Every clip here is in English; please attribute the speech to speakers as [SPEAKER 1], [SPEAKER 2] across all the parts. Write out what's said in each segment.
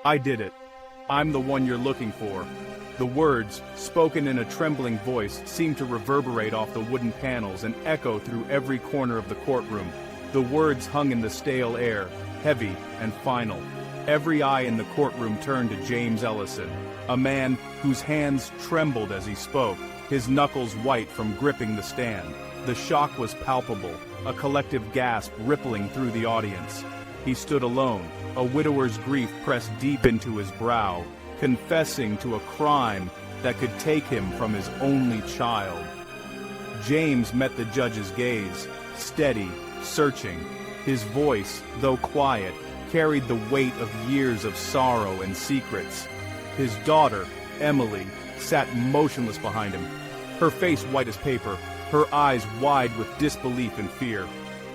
[SPEAKER 1] I did it. I'm the one you're looking for. The words, spoken in a trembling voice, seemed to reverberate off the wooden panels and echo through every corner of the courtroom. The words hung in the stale air, heavy and final. Every eye in the courtroom turned to James Ellison, a man whose hands trembled as he spoke, his knuckles white from gripping the stand. The shock was palpable, a collective gasp rippling through the audience. He stood alone, a widower's grief pressed deep into his brow, confessing to a crime that could take him from his only child. James met the judge's gaze, steady, searching. His voice, though quiet, carried the weight of years of sorrow and secrets. His daughter, Emily, sat motionless behind him, her face white as paper, her eyes wide with disbelief and fear.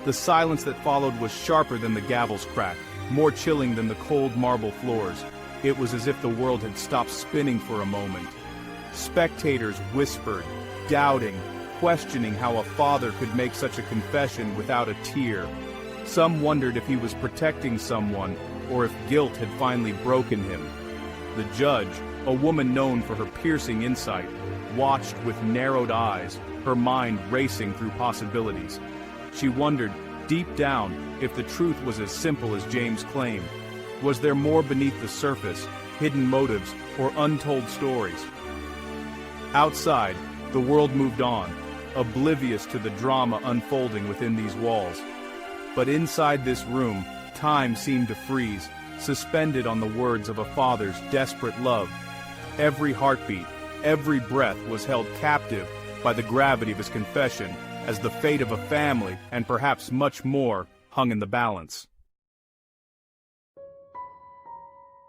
[SPEAKER 1] The silence that followed was sharper than the gavel's crack, more chilling than the cold marble floors. It was as if the world had stopped spinning for a moment. Spectators whispered, doubting, questioning how a father could make such a confession without a tear. Some wondered if he was protecting someone, or if guilt had finally broken him. The judge, a woman known for her piercing insight, watched with narrowed eyes, her mind racing through possibilities. She wondered, deep down, if the truth was as simple as James claimed. Was there more beneath the surface, hidden motives, or untold stories? Outside, the world moved on, oblivious to the drama unfolding within these walls. But inside this room, time seemed to freeze, suspended on the words of a father's desperate love. Every heartbeat, every breath was held captive by the gravity of his confession, as the fate of a family, and perhaps much more, hung in the balance.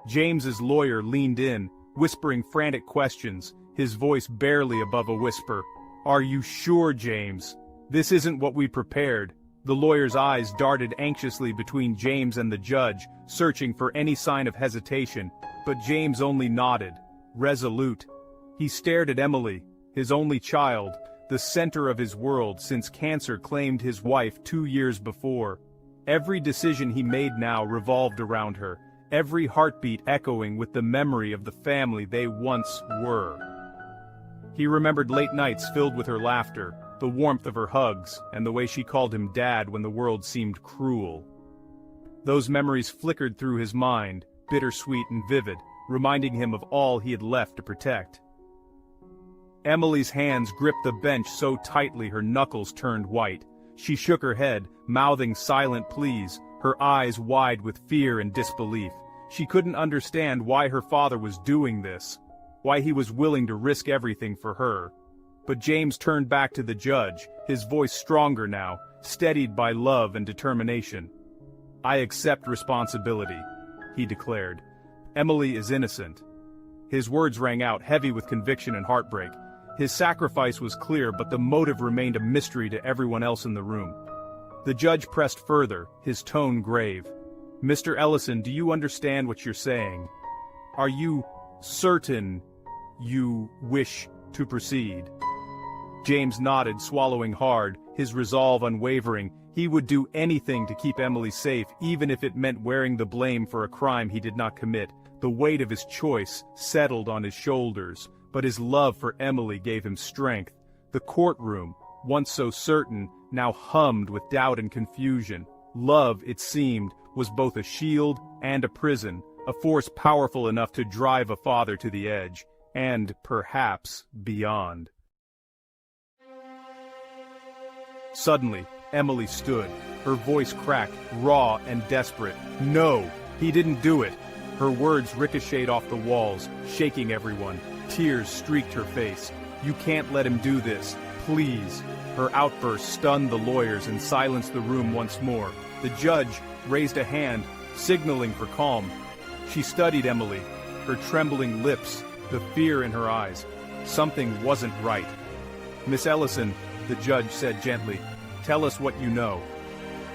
[SPEAKER 1] James's lawyer leaned in, whispering frantic questions, his voice barely above a whisper. "Are you sure, James? This isn't what we prepared." The lawyer's eyes darted anxiously between James and the judge, searching for any sign of hesitation, but James only nodded, resolute. He stared at Emily, his only child, the center of his world since cancer claimed his wife 2 years before. Every decision he made now revolved around her, every heartbeat echoing with the memory of the family they once were. He remembered late nights filled with her laughter, the warmth of her hugs, and the way she called him Dad when the world seemed cruel. Those memories flickered through his mind, bittersweet and vivid, reminding him of all he had left to protect. Emily's hands gripped the bench so tightly her knuckles turned white. She shook her head, mouthing silent pleas, her eyes wide with fear and disbelief. She couldn't understand why her father was doing this, why he was willing to risk everything for her. But James turned back to the judge, his voice stronger now, steadied by love and determination. "I accept responsibility," he declared. "Emily is innocent." His words rang out heavy with conviction and heartbreak. His sacrifice was clear, but the motive remained a mystery to everyone else in the room. The judge pressed further, his tone grave. "Mr. Ellison, do you understand what you're saying? Are you certain you wish to proceed?" James nodded, swallowing hard, his resolve unwavering. He would do anything to keep Emily safe, even if it meant wearing the blame for a crime he did not commit. The weight of his choice settled on his shoulders, but his love for Emily gave him strength. The courtroom, once so certain, now hummed with doubt and confusion. Love, it seemed, was both a shield and a prison, a force powerful enough to drive a father to the edge, and perhaps beyond. Suddenly, Emily stood, her voice cracked, raw and desperate. "No, he didn't do it." Her words ricocheted off the walls, shaking everyone. Tears streaked her face. "You can't let him do this, please." Her outburst stunned the lawyers and silenced the room once more. The judge raised a hand, signaling for calm. She studied Emily, her trembling lips, the fear in her eyes. Something wasn't right. "Miss Ellison," the judge said gently, "tell us what you know."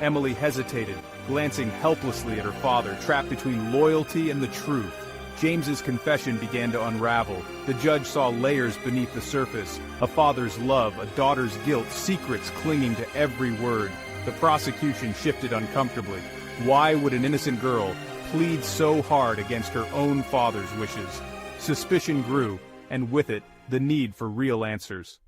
[SPEAKER 1] Emily hesitated, glancing helplessly at her father, trapped between loyalty and the truth. James's confession began to unravel. The judge saw layers beneath the surface, a father's love, a daughter's guilt, secrets clinging to every word. The prosecution shifted uncomfortably. Why would an innocent girl, plead so hard against her own father's wishes. Suspicion grew, and with it, the need for real answers.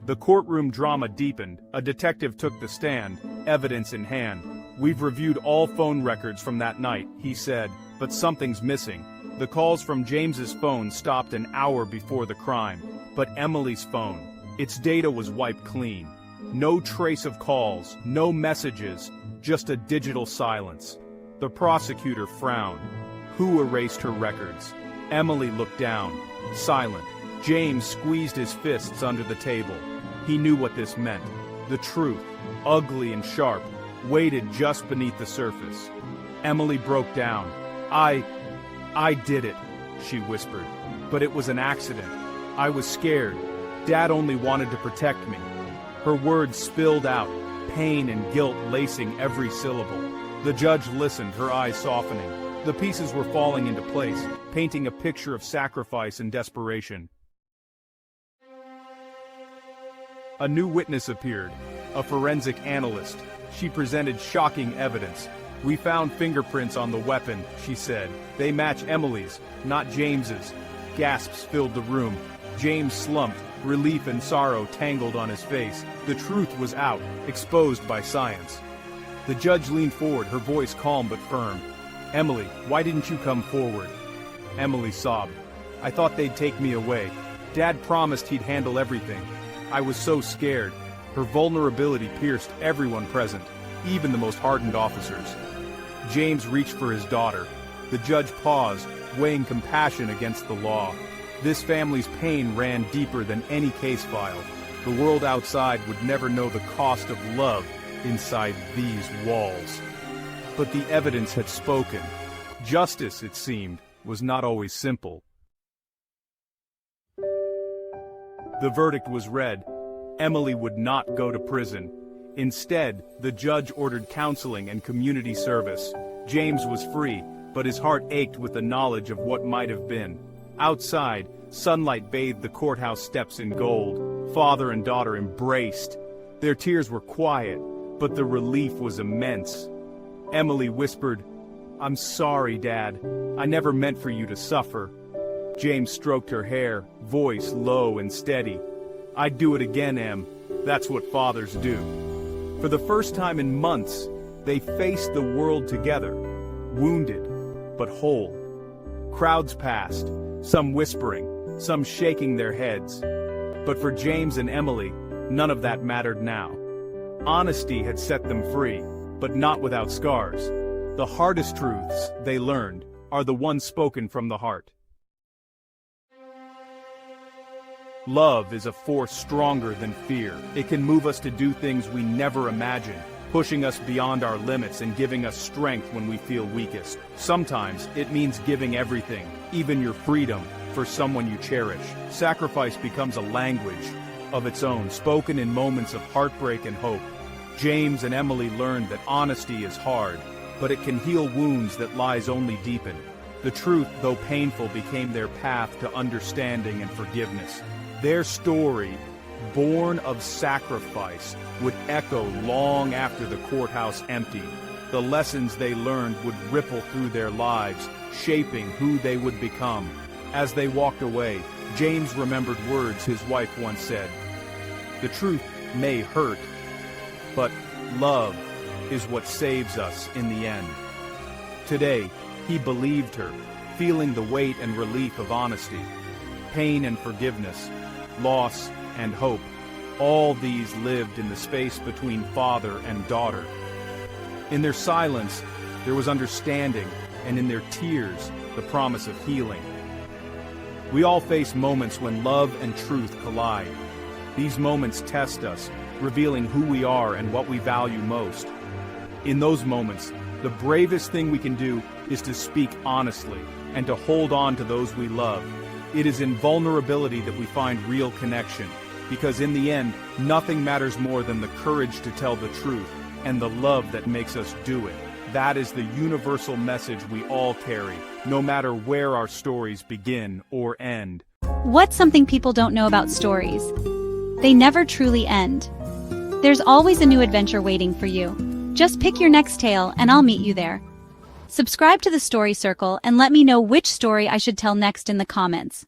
[SPEAKER 1] The courtroom drama deepened. A detective took the stand, evidence in hand. "We've reviewed all phone records from that night," he said, "but something's missing." The calls from James's phone stopped an hour before the crime, but Emily's phone, its data was wiped clean. No trace of calls, no messages, just a digital silence. The prosecutor frowned. Who erased her records? Emily looked down, silent. James squeezed his fists under the table. He knew what this meant. The truth, ugly and sharp, waited just beneath the surface. Emily broke down. I did it," she whispered. "But it was an accident. I was scared. Dad only wanted to protect me." Her words spilled out, pain and guilt lacing every syllable. The judge listened, her eyes softening. The pieces were falling into place, painting a picture of sacrifice and desperation. A new witness appeared, a forensic analyst. She presented shocking evidence. "We found fingerprints on the weapon," she said. "They match Emily's, not James's." Gasps filled the room. James slumped, relief and sorrow tangled on his face. The truth was out, exposed by science. The judge leaned forward, her voice calm but firm. "Emily, why didn't you come forward?" Emily sobbed. "I thought they'd take me away. Dad promised he'd handle everything. I was so scared." Her vulnerability pierced everyone present, even the most hardened officers. James reached for his daughter. The judge paused, weighing compassion against the law. This family's pain ran deeper than any case file. The world outside would never know the cost of love inside these walls. But the evidence had spoken. Justice, it seemed, was not always simple. The verdict was read. Emily would not go to prison. Instead, the judge ordered counseling and community service. James was free, but his heart ached with the knowledge of what might have been. Outside, sunlight bathed the courthouse steps in gold. Father and daughter embraced. Their tears were quiet, but the relief was immense. Emily whispered, "I'm sorry, Dad. I never meant for you to suffer." James stroked her hair, voice low and steady. "I'd do it again, Em. That's what fathers do." For the first time in months, they faced the world together, wounded, but whole. Crowds passed, some whispering, some shaking their heads. But for James and Emily, none of that mattered now. Honesty had set them free, but not without scars. The hardest truths they learned are the ones spoken from the heart. Love is a force stronger than fear. It can move us to do things we never imagined, pushing us beyond our limits and giving us strength when we feel weakest. Sometimes it means giving everything, even your freedom, for someone you cherish. Sacrifice becomes a language of its own, spoken in moments of heartbreak and hope. James and Emily learned that honesty is hard, but it can heal wounds that lies only deepen. The truth, though painful, became their path to understanding and forgiveness. Their story, born of sacrifice, would echo long after the courthouse emptied. The lessons they learned would ripple through their lives, shaping who they would become. As they walked away, James remembered words his wife once said. "The truth may hurt, but love is what saves us in the end." Today, he believed her, feeling the weight and relief of honesty. Pain and forgiveness, loss and hope, all these lived in the space between father and daughter. In their silence, there was understanding, and in their tears, the promise of healing. We all face moments when love and truth collide. These moments test us, revealing who we are and what we value most. In those moments, the bravest thing we can do is to speak honestly and to hold on to those we love. It is in vulnerability that we find real connection, because in the end, nothing matters more than the courage to tell the truth and the love that makes us do it. That is the universal message we all carry, no matter where our stories begin or end.
[SPEAKER 2] What's something people don't know about stories? They never truly end. There's always a new adventure waiting for you. Just pick your next tale and I'll meet you there. Subscribe to the Story Circle and let me know which story I should tell next in the comments.